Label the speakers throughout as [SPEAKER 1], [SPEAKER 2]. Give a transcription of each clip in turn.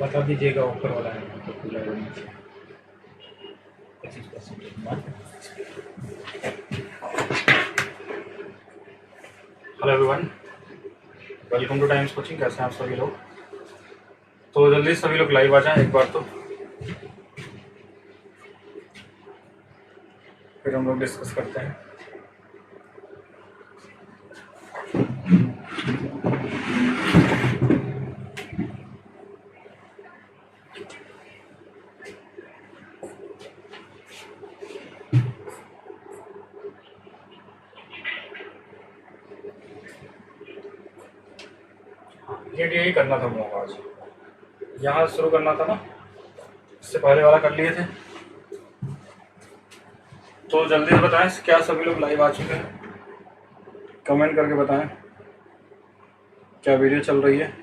[SPEAKER 1] बता दीजिएगा ऑफर वाला है तो पूरा 25%। Hello everyone, welcome two times coaching. कैसे हैं आप सभी लोग? तो जल्दी सभी लोग लाइव आ जाएं एक बार, तो फिर हम लोग डिस्कस करते हैं। यही करना था हम लोग आज, यहाँ शुरू करना था ना, इससे पहले वाला कर लिए थे। तो जल्दी से बताएं क्या सभी लोग लाइव आ चुके हैं, कमेंट करके बताएं क्या वीडियो चल रही है।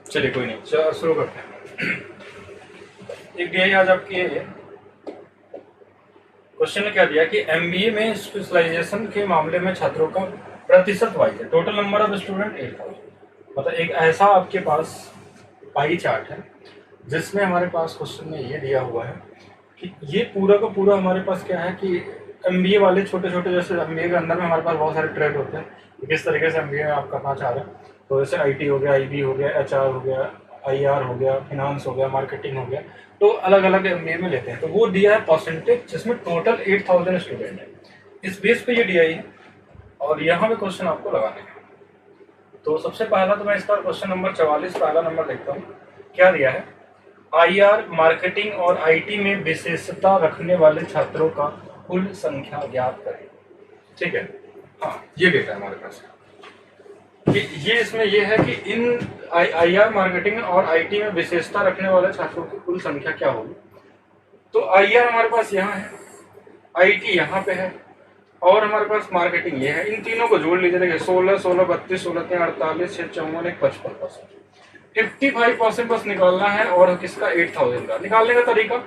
[SPEAKER 1] चलिए कोई नहीं, चलो शुरू करते हैं। एक डीआई आज आपकी क्वेश्चन ने क्या दिया कि एमबीए में स्पेशलाइजेशन के मामले में छात्रों का प्रतिशत वाइज है, टोटल नंबर ऑफ स्टूडेंट 8000। मतलब एक ऐसा आपके पास पाई चार्ट है जिसमें हमारे पास क्वेश्चन में ये दिया हुआ है कि ये पूरा का पूरा हमारे पास क्या है कि एमबीए वाले छोटे छोटे, जैसे एमबीए के अंदर में हमारे पास बहुत सारे ट्रेड होते हैं, किस तरीके से एमबीए आप करना चाह रहे हैं। तो जैसे आईटी हो गया, आईबी हो गया, एचआर हो गया, आईआर हो गया, फिनांस हो गया, मार्केटिंग हो गया, तो अलग अलग एमबीए में लेते हैं। तो वो दिया है परसेंटेज जिसमें टोटल 8000 स्टूडेंट है, इस बेस पे ये दिया है और यहाँ पे क्वेश्चन आपको लगाने हैं। तो सबसे पहला तो मैं इसका क्वेश्चन नंबर 44 पहला नंबर देखता हूँ। क्या दिया है? आईआर, मार्केटिंग और आईटी में विशेषता रखने वाले छात्रों का कुल संख्या ज्ञात करें। ठीक है, हाँ ये डेटा है हमारे पास कि ये इसमें ये है कि इन आईआर, मार्केटिंग और आईटी में विशेषता रखने वाले छात्रों की कुल संख्या क्या होगी। तो आईआर हमारे पास यहाँ है, आईटी यहाँ पे है और हमारे पास मार्केटिंग ये है। इन तीनों को जोड़ लीजिए, देखिए 16, 16, 32, 16, 48, 6, 54, 55%। 55% बस निकालना है और किसका 8000 का। निकालने का तरीका,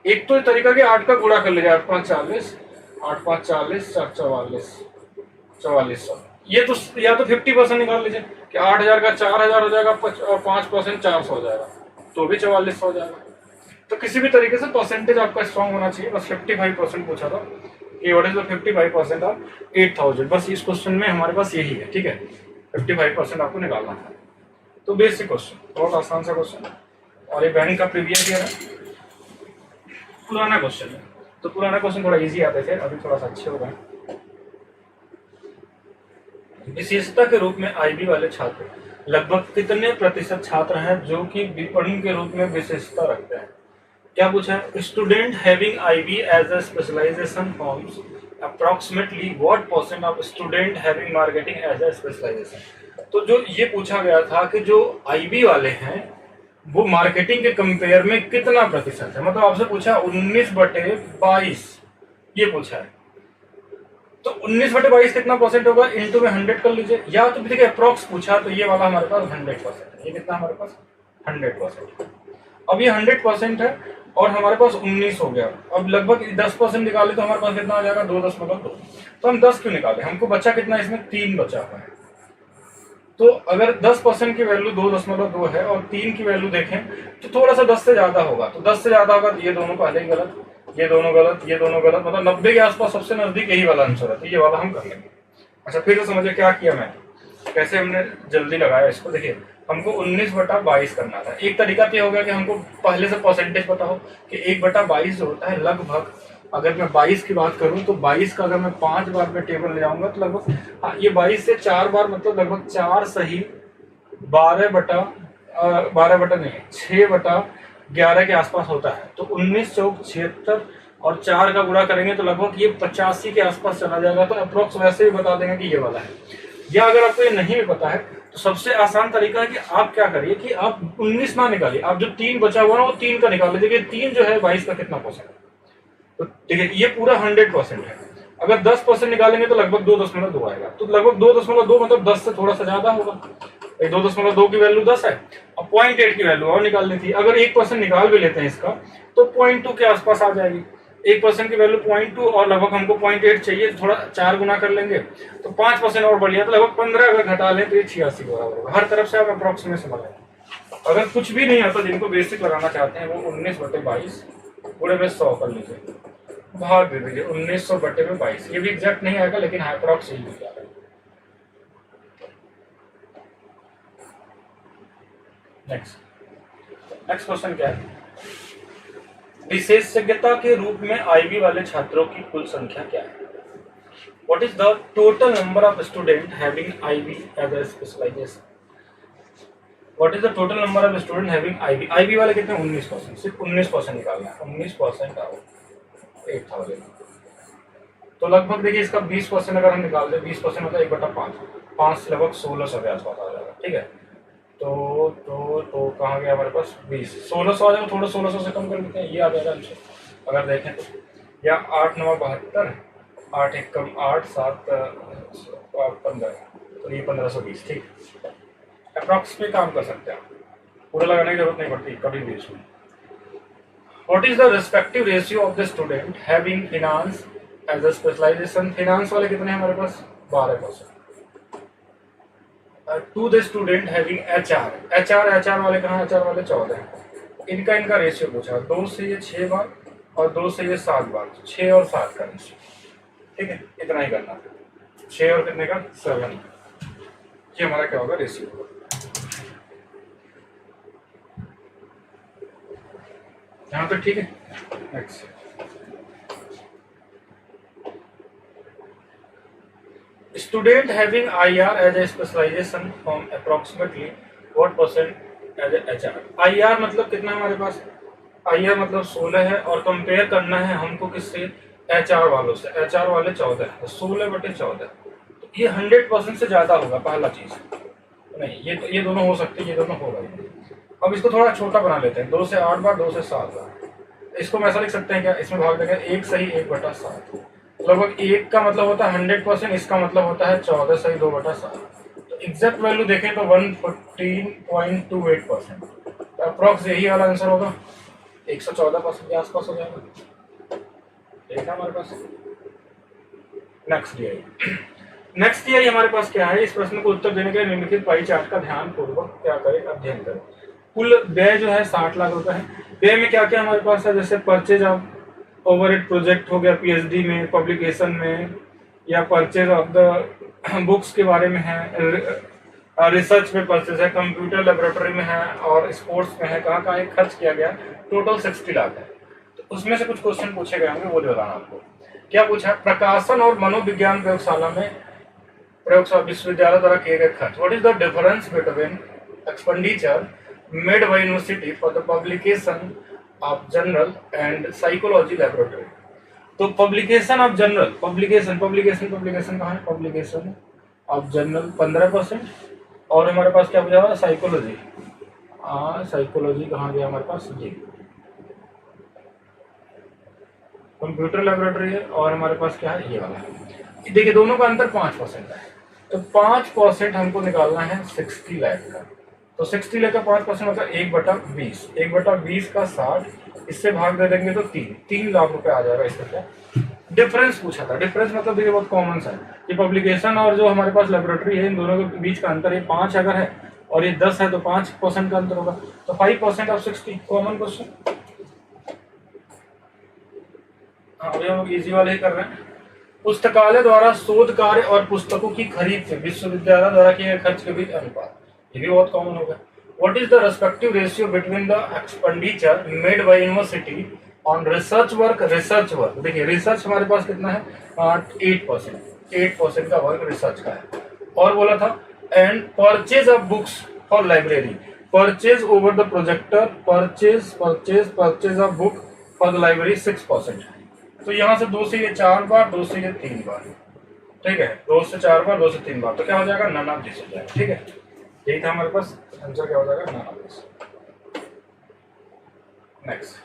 [SPEAKER 1] एक तो तरीका कि 8 का गुणा कर लीजिए, 8 5 40, 8 5 40, 4 44, 4400। ये तो या तो 50% निकाल लीजिए कि 8000 का 4000 हो जाएगा, 5% 400 हो जाएगा, तो भी 4400 हो जाएगा। तो किसी भी तरीके से परसेंटेज आपका स्ट्रॉन्ग होना चाहिए। बस 55% पूछा था कि व्हाट इज द 55% ऑफ 8000। बस इस क्वेश्चन में हमारे पास यही है। ठीक है, 55% आपको निकालना है। तो बेसिक क्वेश्चन, बहुत आसान सा क्वेश्चन है और ये बैंक का प्रीवियस ईयर है, पुराना क्वेश्चन है। तो पुराना क्वेश्चन थोड़ा इजी आते थे, अभी थोड़ा सा अच्छे हो गए। विशेषता के रूप में आईबी वाले छात्र लगभग कितने प्रतिशत छात्र हैं जो कि विपणन के रूप में विशेषता रखते हैं? क्या पूछा है? Student having IB as a specialisation forms approximately what percent of student having marketing as a specialisation. तो जो ये पूछा गया था कि जो आईबी वाले हैं वो मार्केटिंग के कंपेयर में कितना प्रतिशत है, मतलब आपसे पूछा 19/22 ये पूछा है। तो 19/22 कितना परसेंट होगा, इंटू में 100 कर लीजिए, या तो देखिए अप्रॉक्स पूछा तो ये वाला हमारे पास 100% है। ये कितना हमारे पास 100%। अब ये 100% है और हमारे पास 19 हो गया। अब लगभग 10% निकाले तो हमारे पास कितना आ जाएगा, 2.2। तो हम 10 क्यों निकाले, हमको बचा कितना, इसमें 3 बचा हुआ है। तो अगर 10% की वैल्यू 2.2 है और 3 की वैल्यू देखें तो थोड़ा सा 10 से ज्यादा होगा। तो 10 से ज्यादा होगा तो ये दोनों पहले ही गलत, ये दोनों गलत, ये दोनों गलत, मतलब 90 के आसपास सबसे नजदीक यही वाला आंसर है। तो ये वाला हम कर लेंगे। अच्छा फिर से समझिए क्या किया मैंने, कैसे हमने जल्दी लगाया इसको। देखिए हमको 19/22 करना था। एक तरीका तो ये हो गया कि हमको पहले से परसेंटेज पता हो कि 1/22 जो होता है लगभग, अगर मैं 22 की बात करूं तो 22 का अगर मैं 5 बार में टेबल ले जाऊंगा तो लगभग, हाँ ये 22 से 4 बार, मतलब लगभग 4 सही 6/11 के आसपास होता है। तो 19 चौक 76 और 4 का गुणा करेंगे तो लगभग ये 85 के आसपास चला जाएगा। तो अप्रोक्स वैसे ही बता देंगे कि ये वाला है। या अगर आपको ये नहीं भी पता है तो सबसे आसान तरीका है कि आप क्या करिए कि आप 19 ना निकालिए, आप जो 3 बचा हुआ ना वो 3 का निकाल लीजिए। 3 जो है 22 का कितना परसेंट है। तो देखिए ये पूरा 100% है। अगर 10% निकालेंगे तो लगभग 2.2 आएगा, तो लगभग 2.2 मतलब 10 से थोड़ा सा ज्यादा होगा। 2.2 की वैल्यू 10 है, अब 0.8 की वैल्यू और निकालनी थी। अगर 1% निकाल भी लेते हैं इसका तो 0.2 के आसपास आ जाएगी। 1% की वैल्यू 0.2 और लगभग हमको 0.8 चाहिए, थोड़ा 4 गुना कर लेंगे तो 5% और बढ़ लिया, तो लगभग 15 अगर घटा लें तो ये 86 बराबर होगा। हर तरफ से आप अप्रोक्सीमेशन लगाएं। अगर कुछ भी नहीं आता, जिनको बेसिक लगाना चाहते हैं वो 19/22 पूरे में 100 कर लीजिए, भाग दे दीजिए 1900/22। ये भी एग्जैक्ट नहीं आएगा लेकिन अप्रॉक्स यही हो जाएगा। नेक्स्ट क्वेश्चन क्या है, विशेषज्ञता के रूप में आईबी वाले छात्रों की कुल संख्या क्या है? What is the total number of student having IB as a specialisation? What is the total number of student having IB? IB वाले कितने? 19%, सिर्फ 19% निकालना है। 19% आओ 8000, तो लगभग देखिए इसका 20% अगर हम निकाल दें, 20% मतलब 1/5, 5 से लगभग 1600 के आसपास आ जाएगा। ठीक है, तो कहाँ गया हमारे पास 20, 1600 आ जाएगा। थोड़ा 1600 से कम कर लेते हैं, ये आ जाएगा आंसर अगर देखें तो। या 8 9 72, 8 1 कम 8 7 15, तो ये 1520। ठीक, अप्रॉक्स पे काम कर सकते हैं, पूरा लगाने की जरूरत नहीं पड़ती कभी भी इसमें। What is the respective ratio of the student having finance as a specialization? Finance वाले कितने हैं हमारे पास? 12%। To the student having HR वाले कहाँ? HR वाले 14 हैं। इनका रेशियो पूछा, 2 से ये 6 बार और 2 से ये 7 बार, 6 और 7 का रेशियो। ठीक है, इतना ही करना, 6 और कितने का? 7। ये हमारा क्या होगा? रेशियो होगा। यहाँ पे ठीक है। Next, student having IR as a specialization from approximately what percent as a HR? IR मतलब कितना हमारे पास? IR मतलब 16 है और कंपेयर करना है हमको किससे? HR वालों से। HR वाले 14 है, 16/14, तो ये 100% से ज्यादा होगा। पहला चीज नहीं, ये दोनों हो सकते हैं, ये दोनों होगा। अब इसको थोड़ा छोटा बना लेते हैं, 2 से 8 बार, 2 से 7 बार। इसको हम ऐसा लिख सकते हैं क्या? इसमें भाग देंगे 1 सही 1/7, लगभग 1 का मतलब होता है 100%, इसका मतलब होता है 14 सही 2/7। तो एग्जैक्ट वैल्यू देखें तो 114.28%, तो अप्रॉक्स यही वाला आंसर होगा, 114% के आसपास हो जाएगा। ठीक है हमारे पास। नेक्स्ट ईयर हमारे पास क्या है? इस प्रश्न को उत्तर देने के लिए निम्नलिखित पाई चार्ट का ध्यान पूर्वक क्या करें? अध्ययन करें। कुल व्यय जो है 60 लाख रुपए है। व्यय में क्या क्या हमारे पास है? जैसे परचेज ऑफ ओवरहेड प्रोजेक्ट हो गया, पीएचडी में, पब्लिकेशन में, या परचेज ऑफ द बुक्स के बारे में है, रिसर्च में परचेज है, कंप्यूटर लेबोरेटरी में है और स्पोर्ट्स में है। कहाँ कहाँ खर्च किया गया? टोटल 60 लाख है। तो उसमें से कुछ क्वेश्चन पूछे गए होंगे, वो बताना आपको। क्या पूछा? प्रकाशन और मनोविज्ञान प्रयोगशाला में विश्वविद्यालय द्वारा किए गए खर्च। What is the difference between expenditure made by university for the publication of general and psychology laboratory? तो पब्लिकेशन ऑफ जनरल, पब्लिकेशन कहाँ है? पब्लिकेशन ऑफ जनरल 15%, और हमारे पास क्या बचा? साइकोलॉजी, साइकोलॉजी कहाँ गया हमारे पास? जी, कंप्यूटर लेबोरेटरी है, और हमारे पास क्या है? ये वाला है। देखिए दोनों का अंतर 5% है, तो 5% हमको निकालना है 60 लाख का। तो 60 लाख का 5% मतलब 1/20, 1/20 का 60, इससे भाग दे देंगे तो 3 लाख रुपए आ जाएगा। इसका क्या डिफरेंस पूछा था? डिफरेंस मतलब देखिए बहुत कॉमन सा है, ये पब्लिकेशन और जो हमारे पास लेबोरेटरी है, इन दोनों के बीच का अंतर, ये 5 अगर है और ये 10 है तो 5% का अंतर होगा, तो 5% ऑफ 60। Common question. हाँ, अभी हम इजी वाले ही कर रहे हैं। पुस्तकालय द्वारा शोध कार्य और पुस्तकों की खरीद से विश्वविद्यालय द्वारा किए गए खर्च के बीच अनुपात, ये भी बहुत कॉमन होगा। What is the respective ratio between the expenditure made by university on research work? देखिए रिसर्च हमारे पास कितना है? 8% का वर्क रिसर्च का है। और बोला था and purchase of books for library, purchase over the projector, purchase of book for the library 6%। तो यहाँ से 2 से ये 4 बार, 2 से ये 3 बार। ठीक है, 2 से 4 बार, 2 से 3 बार, तो क्या हो जाएगा? नन ऑफ दिस हो जाएगा। ठीक है, यही था हमारे पास आंसर, क्या हो जाएगा? None of this. Next,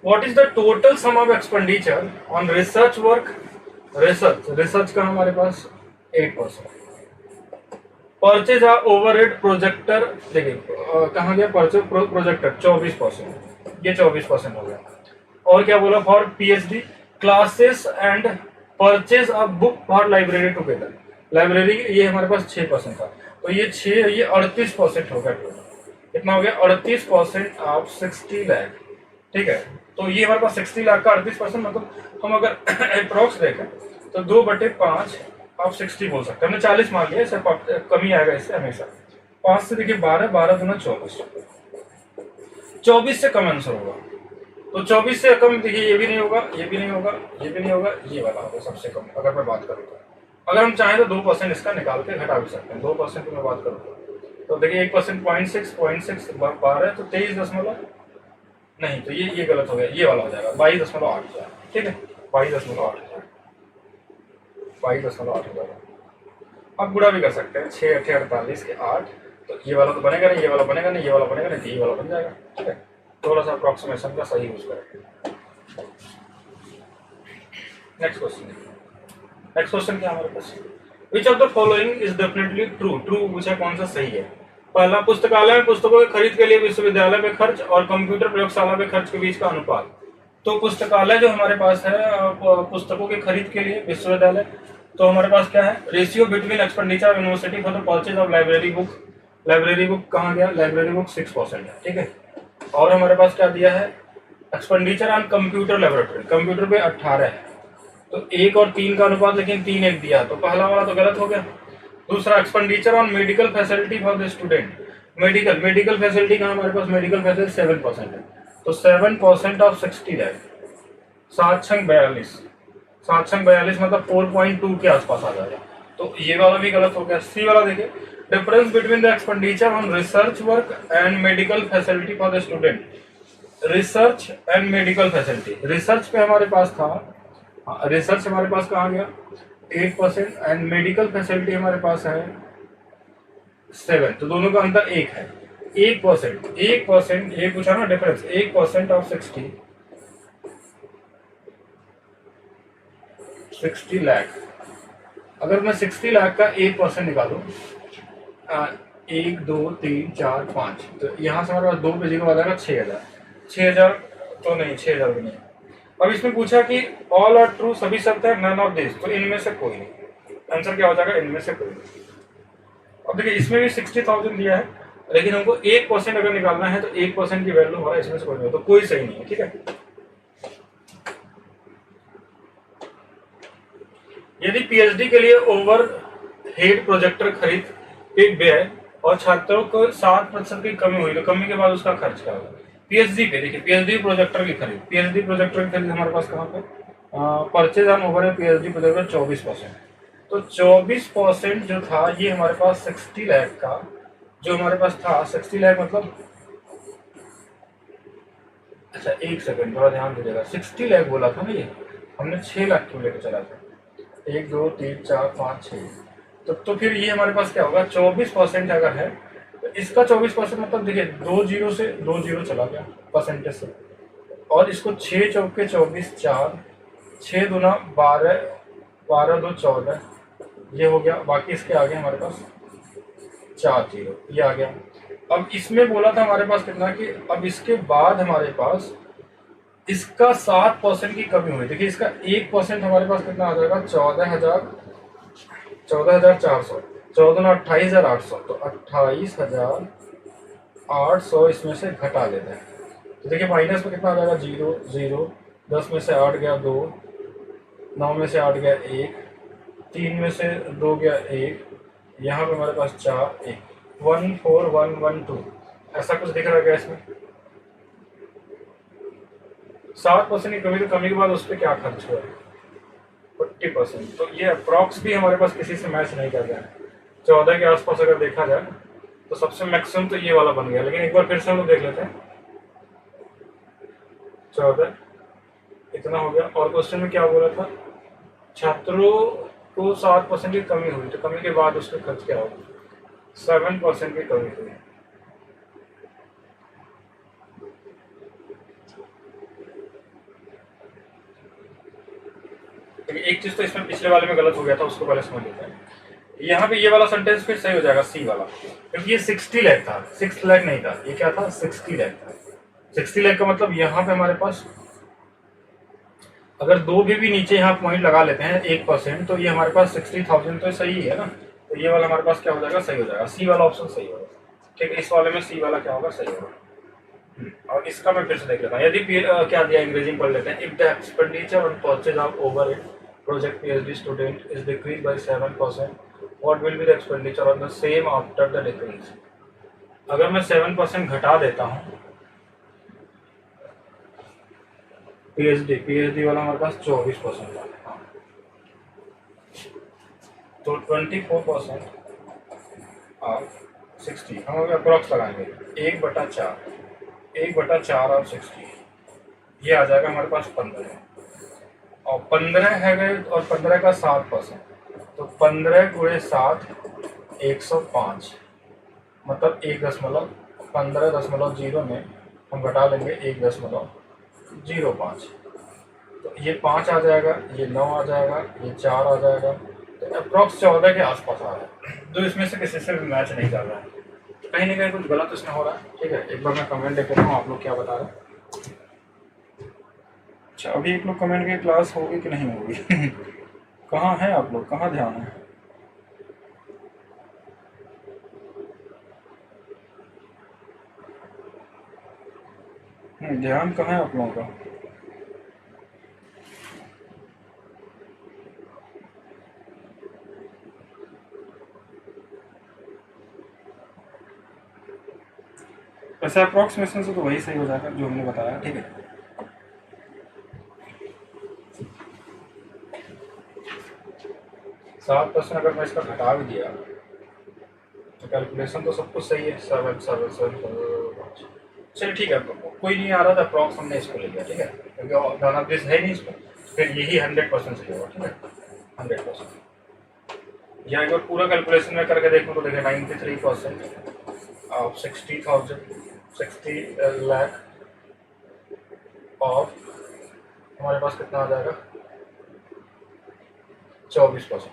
[SPEAKER 1] what is the total sum of expenditure on research work, research का हमारे पास 8%। परचेज ओवरहेड प्रोजेक्टर, देखिए कहाँ गया परचेज प्रोजेक्टर 24%, ये 24% हो गया। और क्या बोला for PhD classes and purchase of book for library together, library ये हमारे पास 6% था, तो ये 6 ये 38% हो गया टोटल। कितना हो गया 38% ऑफ 60 लाख, ठीक है। तो ये हमारे पास 60 लाख का 38% मतलब हम अगर अप्रोक्स देखें तो 2/5 आप 60 बोल सकते हैं। हमने 40 मान लिया, इससे कमी आएगा इससे हमेशा। 5 से देखिए 12, 12 दूना 24, 24 से कम आंसर होगा। तो 24 से कम देखिए ये भी नहीं होगा, ये भी नहीं होगा, ये भी नहीं होगा, ये वाला होगा सबसे कम अगर मैं बात करूँ तो। अगर हम चाहें तो 2% इसका निकाल के घटा भी सकते हैं। 2% की मैं बात करूँ तो देखिए 1% 0.6 12 है तो 23 नहीं, तो ये गलत हो गया, ये वाला हो जाएगा 22.8 हो जाएगा, ठीक है 22.8 हो जाएगा, 22.8 हो जाएगा। आप गुणा भी कर सकते हैं 6 8 48 के 8, तो ये वाला तो बनेगा नहीं, ये वाला बनेगा नहीं, ये वाला बनेगा नहीं, तो ये वाला बन जाएगा, ठीक है। थोड़ा सा अप्रोक्सीमेशन का सही यूज करेंगे। नेक्स्ट क्वेश्चन क्या हमारे पास, which of the following is definitely true, true पूछा कौन सा सही है। पहला, पुस्तकालय में पुस्तकों की खरीद के लिए विश्वविद्यालय में खर्च और कंप्यूटर प्रयोगशाला में खर्च के बीच का अनुपात। तो पुस्तकालय जो हमारे पास है पुस्तकों की खरीद के लिए विश्वविद्यालय, तो हमारे पास क्या है ratio between expenditure of university for the purchase of library book, library book कहाँ गया, लाइब्रेरी बुक 6% है, ठीक है। और हमारे पास क्या दिया है expenditure on computer laboratory, computer पे 18 है, तो 1 और 3 का अनुपात, लेकिन 3 1 दिया, तो पहला वाला तो गलत हो गया। दूसरा expenditure on medical facility for the student, medical facility का हमारे पास मेडिकल फैसिलिटी 7% है, तो 7% ऑफ 60 लाख, 7×42 मतलब 4.2 के आसपास आ जाएगा, तो ये वाला भी गलत हो गया। सी वाला देखिए difference between the expenditure on research work and medical facility for the student, research and medical facility, research पे हमारे पास था, रिसर्च हमारे पास कहाँ गया 8% एंड मेडिकल फैसिलिटी हमारे पास है 7, तो दोनों का अंतर 1 है, 1%, ये पूछा ना डिफरेंस, 1% ऑफ 60 लाख, अगर मैं 60 लाख का 1% निकालू 1 2 3 4 5, तो यहाँ से हमारे पास 2 पे जीरो आ जाएगा 6,000 तो नहीं, 6,000 भी नहीं। अब इसमें पूछा कि ऑल आर ट्रू, सभी सत्य है, नन ऑफ दिस, तो इनमें से कोई नहीं, आंसर क्या हो जाएगा इनमें से कोई नहीं। अब देखिए इसमें भी 60,000 दिया है, लेकिन हमको 1% अगर निकालना है तो 1% की वैल्यू हमारा इसमें से कोई नहीं, तो कोई सही नहीं है, ठीक है। यदि पीएचडी के लिए ओवर हेड प्रोजेक्टर खरीद एक व्यय और छात्रों को 7% की कमी हुई, तो कमी के बाद उसका खर्च क्या होगा। पीएचडी पे देखिए पीएचडी प्रोजेक्टर की खरीद, पीएचडी प्रोजेक्टर की खरीद हमारे पास कहाँ पे purchase on over PhD projector 24%, तो 24% जो था ये हमारे पास 60 लाख का जो हमारे पास था, 60 लाख मतलब, अच्छा 1 सेकंड थोड़ा ध्यान दीजिएगा, 60 लाख बोला था ना ये, हमने 6 लाख क्यों लेकर चला था, 1 2 3 4 5 6, तो फिर ये हमारे पास क्या होगा 24% अगर है तो इसका 24% मतलब देखिए 2 जीरो से 2 जीरो चला गया परसेंटेज से, और इसको 6 चौके 24 4, 6 दूना 12, 12 2 14, ये हो गया, बाकी इसके आगे हमारे पास 4 जीरो ये आ गया। अब इसमें बोला था हमारे पास कितना कि अब इसके बाद हमारे पास इसका 7% की कमी हुई, देखिए इसका 1% हमारे पास कितना आ जाएगा 14,400, 14,28,800, तो 28,800 इसमें से घटा लेते हैं, तो देखिए माइनस में कितना आ जाएगा 0 0, 10 में से 8 गया 2, 9 में से 8 गया 1, 3 में से 2 गया 1, यहाँ पे हमारे पास 4 1, 14112 ऐसा कुछ दिख रहा है इसमें। 7% की कमी, तो कमी के बाद उस पर क्या खर्च हुआ 40%, तो ये अप्रॉक्स भी हमारे पास किसी से मैच नहीं कर रहा है। 14 के आसपास अगर देखा जाए तो सबसे मैक्सिमम तो ये वाला बन गया, लेकिन एक बार फिर से हम लोग देख लेते हैं 14 इतना हो गया। और क्वेश्चन में क्या बोला था छात्रों को 7% की कमी हुई, तो कमी के बाद उसका खर्च क्या होगा 7% की कमी हुई। एक चीज तो इसमें पिछले वाले में गलत हो गया था, उसको पहले समझ लेते हैं। यहाँ पे ये वाला सेंटेंस फिर सही हो जाएगा, सी वाला, क्योंकि ये 60 लाख था, 6 लाख नहीं था, ये क्या था, 60 लाख था। 60 लाख का मतलब यहाँ पे हमारे पास अगर दो भी नीचे यहाँ पॉइंट लगा लेते हैं 1%, तो ये हमारे पास 60,000 तो सही है ना। तो ये वाला हमारे पास क्या हो जाएगा, सही हो जाएगा, सी वाला ऑप्शन सही होगा। ठीक है, इस वाले में सी वाला क्या होगा, सही होगा। और इसका मैं फिर से देख लेता हूँ। यदि क्या दिया, अंग्रेजी में पढ़ लेते हैं। If the expenditure on purchase of over it project PhD student is decrease by 7%, what will be the expenditure on the same after the decrease. अगर मैं 7% घटा देता हूँ, पीएचडी वाला हमारे पास 24% वाला, तो 24% ऑफ 60 हम अगर अप्रॉक्स लगाएंगे 1/4, 1/4 और 60, ये आ जाएगा हमारे पास 15, और 15 है गए, और 15 का 7%, तो 15 गुणे 7 105, मतलब 1.15.0 में हम घटा लेंगे 1.05, तो ये 5 आ जाएगा, ये 9 आ जाएगा, ये 4 आ जाएगा, तो अप्रॉक्स 14 के आसपास आ रहा है। जो इसमें से किसी से भी मैच नहीं कर रहा है, कहीं ना कहीं कुछ गलत इसमें हो रहा है। ठीक है, एक बार मैं कमेंट देख लेता हूँ आप लोग क्या बता रहे हैं। अच्छा, अभी एक लोग कमेंट की क्लास होगी कि नहीं होगी कहाँ है आप लोग, कहाँ ध्यान है? ध्यान कहाँ है आप लोगों का? वैसे अप्रॉक्सीमेशन से तो वही सही हो जाएगा जो हमने बताया। ठीक है, 7% अगर मैं इसका घटा भी दिया तो कैलकुलेशन तो सब कुछ सही है, 7 चलिए ठीक है, कोई नहीं आ रहा था अप्रॉक्स, हमने इसको ले लिया। ठीक है, क्योंकि गाना बेस है नहीं इसमें, फिर यही 100% सही होगा। ठीक है, 100%। या एक बार पूरा कैलकुलेशन में करके देखूँ तो देखिए 93% ऑफ 60,000, 60 लाख ऑफ हमारे पास कितना आ जाएगा, 24%।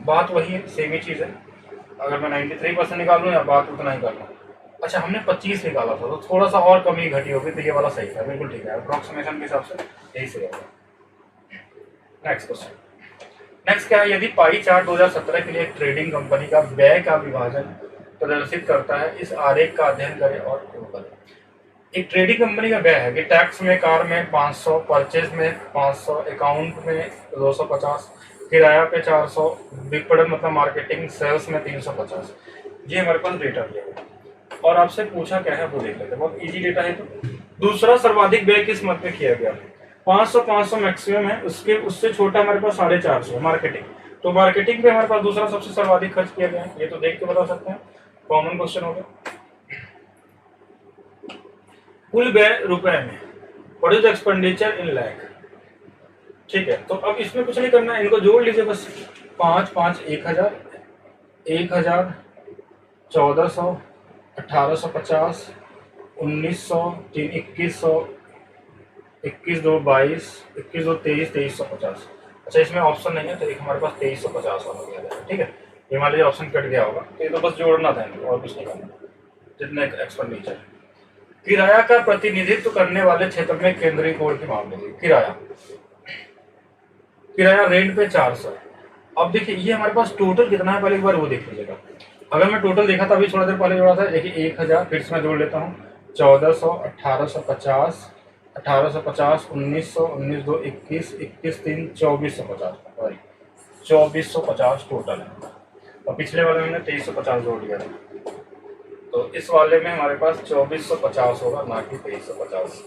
[SPEAKER 1] बात वही है, सेम ही चीज़ है। अगर मैं 93% निकाल लूँ या बात उतना ही कर लूँ। अच्छा, हमने 25 निकाला था, तो थोड़ा सा और कमी घटी होगी, तो ये वाला सही था, बिल्कुल ठीक है, अप्रॉक्सीमेशन के हिसाब से यही सही होगा। नेक्स्ट क्वेश्चन, नेक्स्ट क्या है, यदि पाई चार्ट 2017 के लिए एक ट्रेडिंग कंपनी का व्यय का विभाजन प्रदर्शित करता है, इस आरेख का अध्ययन करें और प्रूव करें। एक ट्रेडिंग कंपनी का व्यय है कि टैक्स में, कार में 500, परचेज में 500, अकाउंट में 250, किराया पे 400, विपणन मतलब मार्केटिंग सेल्स में 350। ये हमारे पास डेटा दिया है और आपसे पूछा क्या है वो देख लेते हैं, बहुत इजी डेटा है। तो दूसरा सर्वाधिक व्यय किस मत में किया गया, 500 मैक्सिमम है, उसके उससे छोटा हमारे पास 450 है मार्केटिंग, तो मार्केटिंग पे हमारे पास दूसरा सबसे सर्वाधिक खर्च किया गया है, ये तो देख के बता सकते हैं, कॉमन क्वेश्चन हो गया। कुल व्यय रुपए में, what is expenditure in lakh. ठीक है, तो अब इसमें कुछ नहीं करना है, इनको जोड़ लीजिए बस, 5 5 1000, 1000, 1400, 1850, 1900, 3 2100, 21 2 22, 21 2 23, 2350। अच्छा, इसमें ऑप्शन नहीं है तो एक हमारे पास 2350 वाला दिया गया है। ठीक है, ये मान लीजिए ऑप्शन कट गया होगा, तो ये तो बस जोड़ना था इनको, और कुछ नहीं करना, जितने एक्सपेंडिचर। किराया का प्रतिनिधित्व करने वाले क्षेत्र में केंद्रीय कोड की मांग होगी। किराया रेंट पे 400। अब देखिए ये हमारे पास टोटल कितना है, पहले एक बार वो देख लीजिएगा। अगर मैं टोटल देखा था अभी थोड़ा देर पहले जोड़ा था, देखिए 1000, फिर से मैं जोड़ लेता हूँ, 1400, 1850, 1850, 1900, 19 2 21, 21 3 2450, सॉरी 2450 टोटल है, और पिछले वाले में हमने 2350 जोड़ लिया था, तो इस वाले में हमारे पास 2450 होगा, ना कि 2350।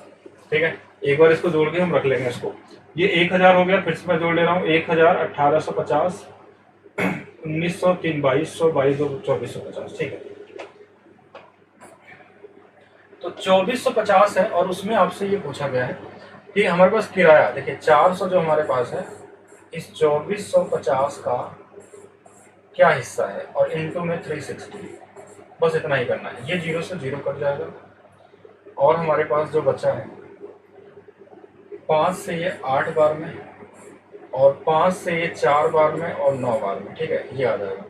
[SPEAKER 1] ठीक है, एक बार इसको जोड़ के हम रख लेंगे इसको, ये 1000 हो गया, फिर से मैं जोड़ ले रहा हूँ, 1000, 1850, 1900, 3 2200, 22 2 2450। ठीक है, तो 2450 है, और उसमें आपसे ये पूछा गया है कि हमारे पास किराया, देखिए 400 जो हमारे पास है, इस 2450 का क्या हिस्सा है, और इनटू में 360, बस इतना ही करना है, ये 0 से 0 कट जाएगा, और हमारे पास जो बचा है 5 से ये 8 बार में और 5 से ये 4 बार में और 9 बार में, ठीक है, ये आ जाएगा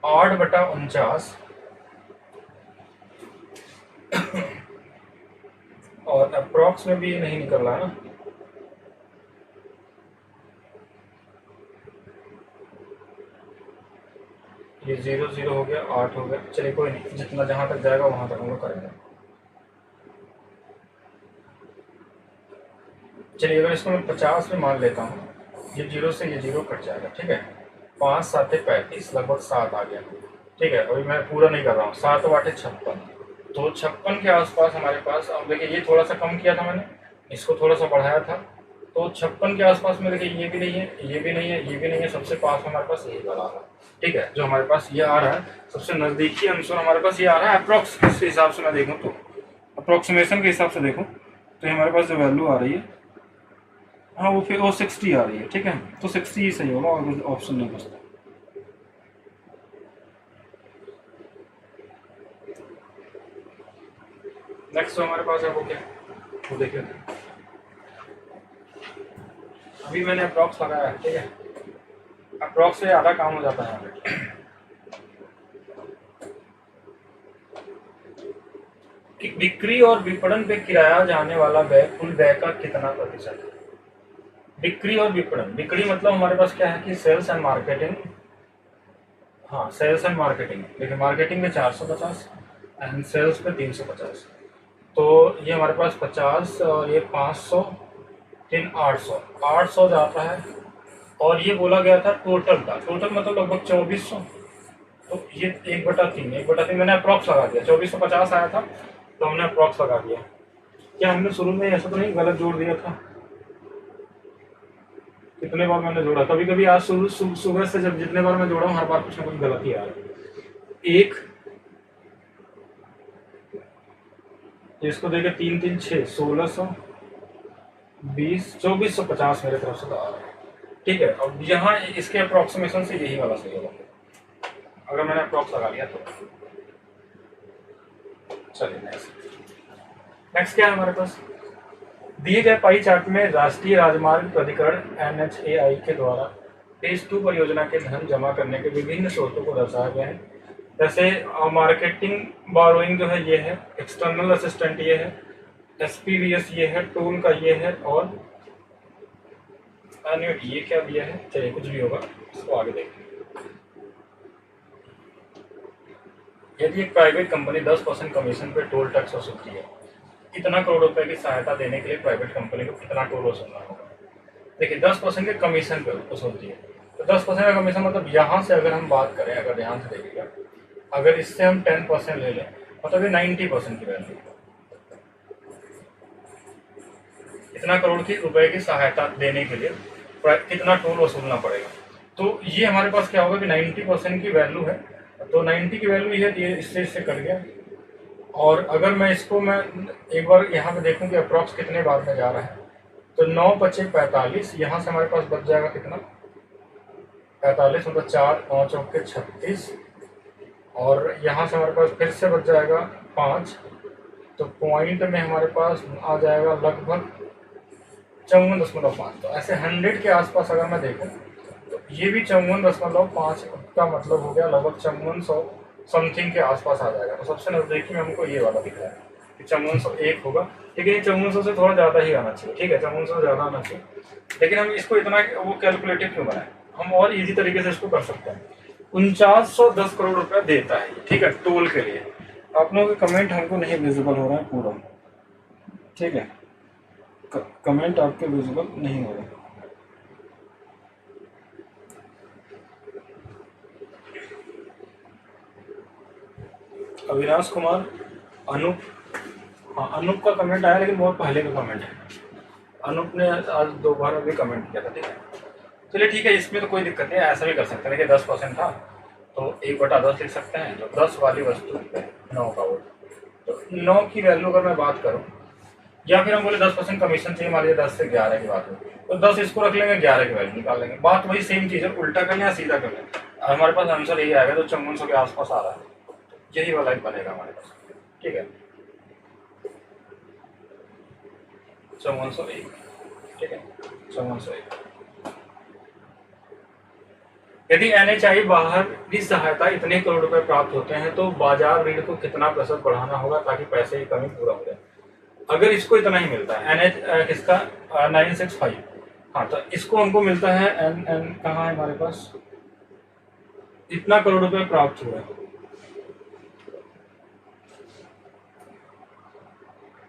[SPEAKER 1] 8/49 और अप्रॉक्स में भी नहीं निकल रहा है ना, ये 0 0 हो गया, 8 हो गया, चलिए कोई नहीं, जितना जहाँ तक जाएगा वहाँ तक हम लोग करेंगे। चलिए अगर इसको मैं 50 में मान लेता हूँ, ये 0 से ये 0 कट जाएगा, ठीक है, 5 7 35 लगभग 7 आ गया, ठीक है, अभी मैं पूरा नहीं कर रहा हूँ, 7 8 56, तो 56 के आसपास हमारे पास, अब देखिए ये थोड़ा सा कम किया था मैंने, इसको थोड़ा सा बढ़ाया था, तो 56 के आसपास में देखिए ये भी नहीं है, ये भी नहीं है, ये भी नहीं है, सबसे पास हमारे पास यही वाला आ रहा है, ठीक है, जो हमारे पास ये आ रहा है सबसे नज़दीकी आंसर हमारे पास ये आ रहा है अप्रॉक्स, के हिसाब से मैं देखूँ तो अप्रोक्सीमेशन के हिसाब से देखूँ तो ये हमारे पास जो वैल्यू आ रही है, हाँ वो फिर वो 60 आ रही है, ठीक है, तो 60 ही सही होगा और कुछ ऑप्शन नहीं बचता। नेक्स्ट जो हमारे पास है वो क्या, वो देखिए, अभी मैंने अप्रॉक्स लगाया है, ठीक है, अप्रॉक्स से आधा काम हो जाता है यहाँ पे। कि बिक्री और विपणन पे किराया जाने वाला व्यय कुल व्यय का कितना प्रतिशत है। बिक्री और विपणन, बिक्री मतलब हमारे पास क्या है कि सेल्स एंड मार्केटिंग, हाँ सेल्स एंड मार्केटिंग, देखिए मार्केटिंग में 450 एंड सेल्स पे 350, तो ये हमारे पास 50 और ये 500, 800, 800 जाता है, और ये बोला गया था टोटल का, टोटल मतलब लगभग 2400, तो ये 1/3, 1/3 मैंने अप्रॉक्स लगा दिया, 2450 आया था तो हमने अप्रॉक्स लगा दिया। क्या हमने शुरू में ऐसा तो नहीं गलत जोड़ दिया था, कितने बार मैंने जोड़ा, कभी कभी आज सुबह से जब जितने बार मैं जोड़ा हूँ हर बार कुछ ना कुछ गलत ही आ रहा है। एक इसको देखे 3 3 6 1620 2450 मेरे तरफ से तो आ रहा है, ठीक है, अब यहाँ इसके अप्रोक्सीमेशन से यही वाला सही होगा अगर मैंने अप्रॉक्स लगा लिया तो। चलिए नेक्स्ट क्या है हमारे पास, दिए गए पाई चार्ट में राष्ट्रीय राजमार्ग प्राधिकरण NHAI के द्वारा फेज 2 परियोजना के धन जमा करने के विभिन्न स्रोतों को दर्शाया गया है। जैसे मार्केटिंग बोरोइंग जो है ये है, एक्सटर्नल असिस्टेंट ये है, SPVS ये है, टूल का ये है, और एन्युटी ये क्या दिया है, चलिए कुछ भी होगा इसको आगे देखें। यदि एक प्राइवेट कंपनी 10% कमीशन पर टोल टैक्स वसूलती है, कितना करोड़ रुपए की सहायता देने के लिए प्राइवेट कंपनी को कितना टोल वसूलना होगा। देखिए 10% के कमीशन पे वसूलती है, तो 10% का कमीशन मतलब यहाँ से अगर हम बात करें, अगर ध्यान से देखिएगा, अगर इससे हम 10% ले लें मतलब ये 90% की वैल्यू, कितना करोड़ की रुपए की सहायता देने के लिए कितना टोल वसूलना पड़ेगा। तो ये हमारे पास क्या होगा कि 90% की वैल्यू है, तो 90 की वैल्यू ये इससे कट गया, और अगर मैं इसको मैं एक बार यहाँ पे देखूँ कि अप्रॉक्स कितने बार में जा रहा है, तो 9 5 45, यहाँ से हमारे पास बच जाएगा कितना 45, मतलब 4 9 चौके 36, और यहाँ से हमारे पास फिर से बच जाएगा 5, तो पॉइंट में हमारे पास आ जाएगा लगभग 54.5, तो ऐसे 100 के आसपास अगर मैं देखूँ तो ये भी 54.5 का मतलब हो गया लगभग 5400 समथिंग के आसपास आ जाएगा। तो सबसे नजदीकी में हमको ये वाला दिख रहा है कि 5401 होगा, ठीक है, ये 5400 से थोड़ा ज़्यादा ही आना चाहिए, ठीक है, 5400 से ज़्यादा आना चाहिए, लेकिन हम इसको इतना वो कैलकुलेटिव क्यों बनाए, हम और इजी तरीके से इसको कर सकते हैं। 4910 करोड़ रुपया देता है, ठीक है, टोल के लिए। आप लोगों के कमेंट हमको नहीं विजिबल हो रहा है पूरा, ठीक है, कमेंट आपके विजिबल नहीं हो रहे। अविनाश कुमार, अनूप, हाँ अनूप का कमेंट आया लेकिन बहुत पहले का कमेंट है, अनूप ने आज दोबारा भी कमेंट किया था, ठीक है, चलिए ठीक है, इसमें तो कोई दिक्कत नहीं है, ऐसा भी कर सकते हैं, देखिए 10% था तो 1/10 लिख सकते हैं, तो 10 वाली वस्तु पे 9 का वोट, तो 9 की वैल्यू अगर मैं बात करूँ, या फिर हम बोले 10% कमीशन चाहिए, मान लीजिए 10 से 11 की बात हो, तो 10 इसको रख लेंगे, 11 की वैल्यू निकाल लेंगे, बात वही सेम चीज़ है, उल्टा कर लें या सीधा कर लें, हमारे पास आंसर यही आएगा, तो 5400 के आसपास आ रहा है, यही वाला एक बनेगा हमारे पास, ठीक है, 5401। ठीक है, 5401। यदि NHI बाहरी सहायता इतने करोड़ रुपए प्राप्त होते हैं तो बाजार ऋण को कितना प्रतिशत बढ़ाना होगा ताकि पैसे की कमी पूरा हो जाए। अगर इसको इतना ही मिलता है किसका 965, हाँ तो इसको हमको मिलता है एन कहाँ है हमारे पास, इतना करोड़ रुपए प्राप्त हुआ है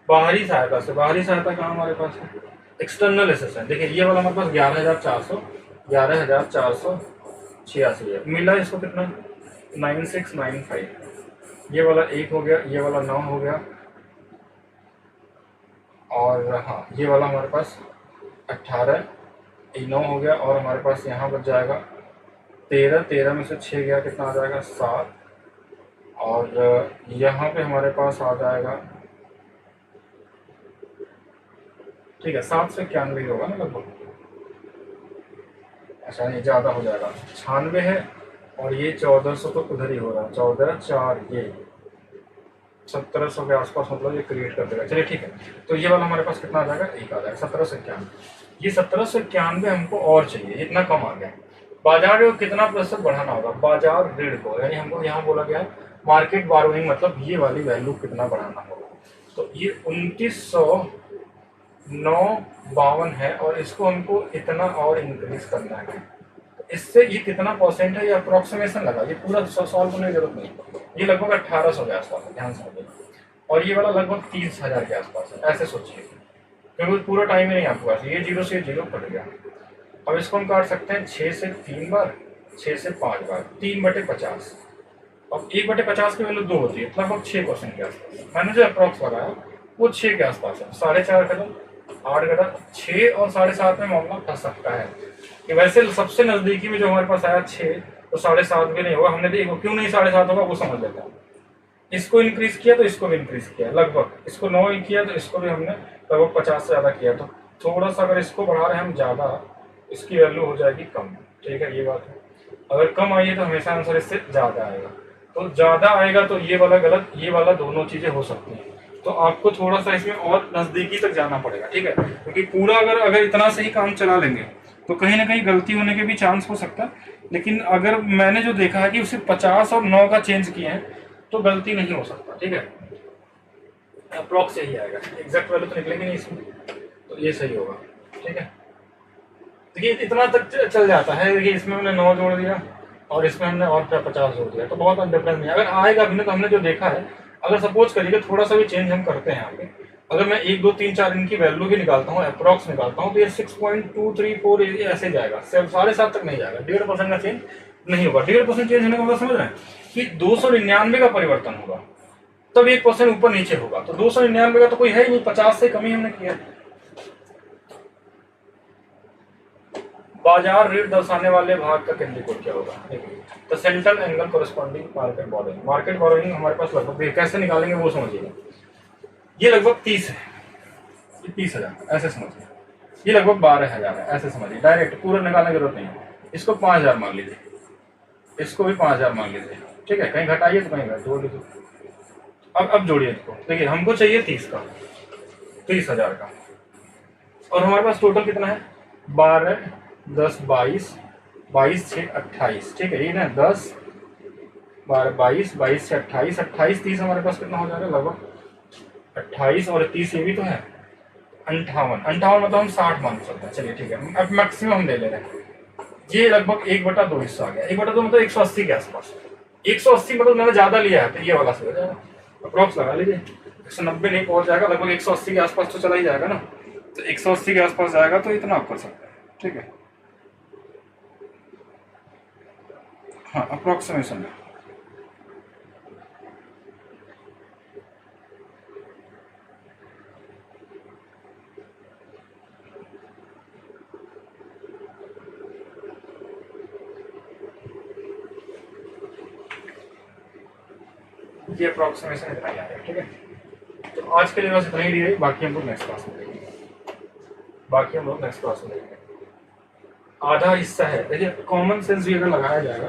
[SPEAKER 1] बाहरी सहायता से। बाहरी सहायता कहाँ हमारे पास है, एक्सटर्नल असिस्टेंस। देखिए ये वाला हमारे पास 11,486 है, मिला इसको कितना 9695। ये वाला 1 हो गया, ये वाला 9 हो गया, और हाँ ये वाला हमारे पास 18, 9 हो गया, और हमारे पास यहाँ बच जाएगा 13। 13 में से 6 गया, कितना आ जाएगा 7, और यहाँ पे हमारे पास आ जाएगा, ठीक है 7 से 91 होगा ना लगभग। अच्छा ये ज़्यादा हो जाएगा, 96 है, और ये 1400 तो उधर ही हो रहा है, 14 4 ये 1700 के आसपास, मतलब ये क्रिएट कर देगा। चलिए ठीक है, तो ये वाला हमारे पास कितना आ जाएगा, एक आ जाएगा 1791। ये 1791 हमको और चाहिए, इतना कम आ गया। बाजार ऋण कितना प्रतिशत बढ़ाना होगा, बाजार ऋण को, यानी हमको यहाँ बोला गया है मार्केट बारोइंग, मतलब ये वाली वैल्यू कितना बढ़ाना होगा। तो ये 29,952 है, और इसको हमको इतना और इंक्रीज करना है। इससे ये कितना परसेंट है, ये अप्रोक्सीमेशन लगा, ये पूरा सॉल्व करने की जरूरत नहीं। ये लगभग 1800 के आसपास है, ध्यान समझिए, और ये वाला लगभग 30,000 के आसपास है, ऐसे सोचिए, क्योंकि पूरा टाइम ही नहीं आपके पास। ये 0 से 0 कट गया। अब इसको हम काट सकते हैं 6 से 3 बार, 6 से 5 बार, 3/50। अब 1/50 की वैल्यू 2 होती है, लगभग 6% के आसपास। मैंने जो अप्रोक्स लगाया वो 6 के आसपास है। 4.5 कदम, 8 कदम, 6 और 7.5 में मामला फंस सकता है। कि वैसे सबसे नजदीकी में जो हमारे पास आया 6, तो 7.5 भी नहीं होगा। हमने देखो क्यों नहीं 7.5 होगा वो समझ लेते हैं। इसको इंक्रीज किया तो इसको भी इंक्रीज किया लगभग, इसको 9 किया तो इसको भी हमने लगभग 50 से ज़्यादा किया। तो थोड़ा सा अगर इसको बढ़ा रहे हैं हम ज़्यादा, इसकी वैल्यू हो जाएगी कम। ठीक है, ये बात है। अगर कम आई है तो हमेशा आंसर इससे ज़्यादा आएगा। तो ज़्यादा आएगा तो ये वाला गलत, ये वाला दोनों चीज़ें हो सकती हैं। तो आपको थोड़ा सा इसमें और नज़दीकी तक जाना पड़ेगा। ठीक है, क्योंकि पूरा अगर इतना से ही काम चला लेंगे तो कहीं ना कहीं गलती होने के भी चांस हो सकता है। लेकिन अगर मैंने जो देखा है कि उसे 50 और 9 का चेंज किए हैं तो गलती नहीं हो सकता। ठीक है, अप्रॉक्स यही आएगा, एग्जैक्ट वैल्यू तो निकलेगी नहीं इसमें, तो ये सही होगा। ठीक है, देखिए इतना तक चल जाता है। देखिए इसमें हमने 9 जोड़ दिया और इसमें हमने और 50 जोड़ दिया, तो बहुत डिफरेंस नहीं। अगर आएगा भी ना तो हमने जो देखा है, अगर सपोज करिए थोड़ा सा भी चेंज हम करते हैं यहाँ पे, अगर मैं 1 2 3 4 इनकी वैल्यू भी निकालता हूँ, अप्रॉक्स निकालता हूँ, तो ये 6.234 ऐसे जाएगा, 7.5 तक नहीं जाएगा। 1.5% का चेंज नहीं होगा। 1.5% चेंज होने का मतलब समझ रहे हैं कि 299 का परिवर्तन होगा, तब 1% ऊपर नीचे होगा। तो 299 का तो कोई है ही नहीं, 50 से कम ही हमने किया। बाजार ऋण दर्शाने वाले भाग का केंद्रीय कोण क्या होगा, तो central angle corresponding market borrowing. Market borrowing हमारे पास लगभग कैसे निकालेंगे वो समझिएगा। ये लगभग 30 है, ये 30,000 ऐसे समझिए, ये लगभग 12,000 है ऐसे समझिए। डायरेक्ट पूरा निकालने की जरूरत नहीं है। इसको 5,000 मान लीजिए, इसको भी 5,000 मान लीजिए। ठीक है, कहीं घटाइए तो कहीं घट, जोड़ लीजिए। अब जोड़िए इसको। देखिए हमको चाहिए 30 का, 30,000 का, और हमारे पास टोटल कितना है 12 10 22 22 6 28। ठीक है, ये ना 10 12 22 22 से 28 28 30 हमारे पास कितना हो जाएगा लगभग 28, और 30 ये भी तो है 58 58 मतलब हम 60 मान सकते हैं। चलिए ठीक है, अब मैक्सिमम हम ले ले रहे हैं। ये लगभग 1/2 हिस्सा आ गया। 1/2 मतलब 180 के आसपास। 180 मतलब मैंने ज्यादा लिया है तो ये वाला से हो जाएगा, अप्रोक्स लगा लीजिए। 190 नहीं पहुंच जाएगा, लगभग 180 के आसपास तो चला ही जाएगा ना। तो 180 के आसपास जाएगा तो इतना आप कर सकते हैं। ठीक है, हाँ अप्रोक्सीमेशन है। ये अप्रोक्सीमेशन इतना ही आ रहा है। ठीक है, तो आज के लिए बस इतना ही दिया, बाकी हम लोग नेक्स्ट क्लास में देखेंगे। आधा हिस्सा है, देखिए कॉमन सेंस भी अगर लगाया जाएगा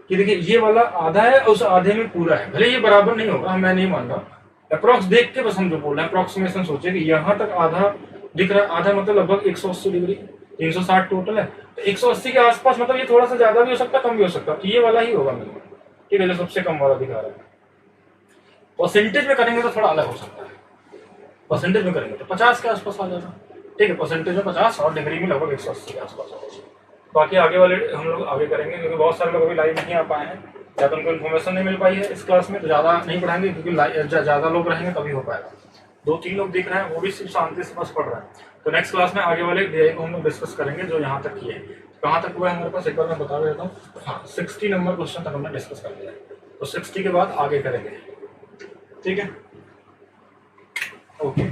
[SPEAKER 1] कि देखिए ये वाला आधा है, उस आधे में पूरा है, भले ये बराबर नहीं होगा, मैं नहीं मान रहा। अप्रोक्स देख के बस हम जो बोल रहे हैं, अप्रोक्सीमेशन सोचिए कि यहाँ तक आधा दिख रहा है, आधा मतलब लगभग 180 डिग्री, 360 टोटल है, तो 180 के आसपास, मतलब ये थोड़ा सा ज्यादा भी हो सकता है, कम भी हो सकता है, तो ये वाला ही होगा मेरे को, ठीक है, जो सबसे कम वाला दिखा रहा है। परसेंटेज में करेंगे तो थोड़ा अलग हो सकता है, परसेंटेज में करेंगे तो 50 के आसपास आ जाएगा, ठीक है, परसेंटेज में 50 और डिग्री में लगभग 180 के आसपास होगा। बाकी आगे वाले हम लोग आगे करेंगे, क्योंकि बहुत सारे लोग अभी लाइव नहीं आ पाए हैं, या तो उनको इन्फॉर्मेशन नहीं मिल पाई है इस क्लास में, तो ज़्यादा नहीं पढ़ाएंगे, क्योंकि ज़्यादा लोग रहेंगे तभी हो पाएगा। 2-3 लोग दिख रहे हैं, वो भी सिर्फ शांति से बस पढ़ रहे हैं। तो नेक्स्ट क्लास में आगे वाले DI को हम लोग डिस्कस करेंगे, जो यहाँ तक किए। कहाँ तक हुआ है हमारे पास, एक बार मैं बता देता हूँ। हाँ, 60 नंबर क्वेश्चन तक हमने डिस्कस कर लिया है, तो 60 के बाद आगे करेंगे, ठीक है, ओके।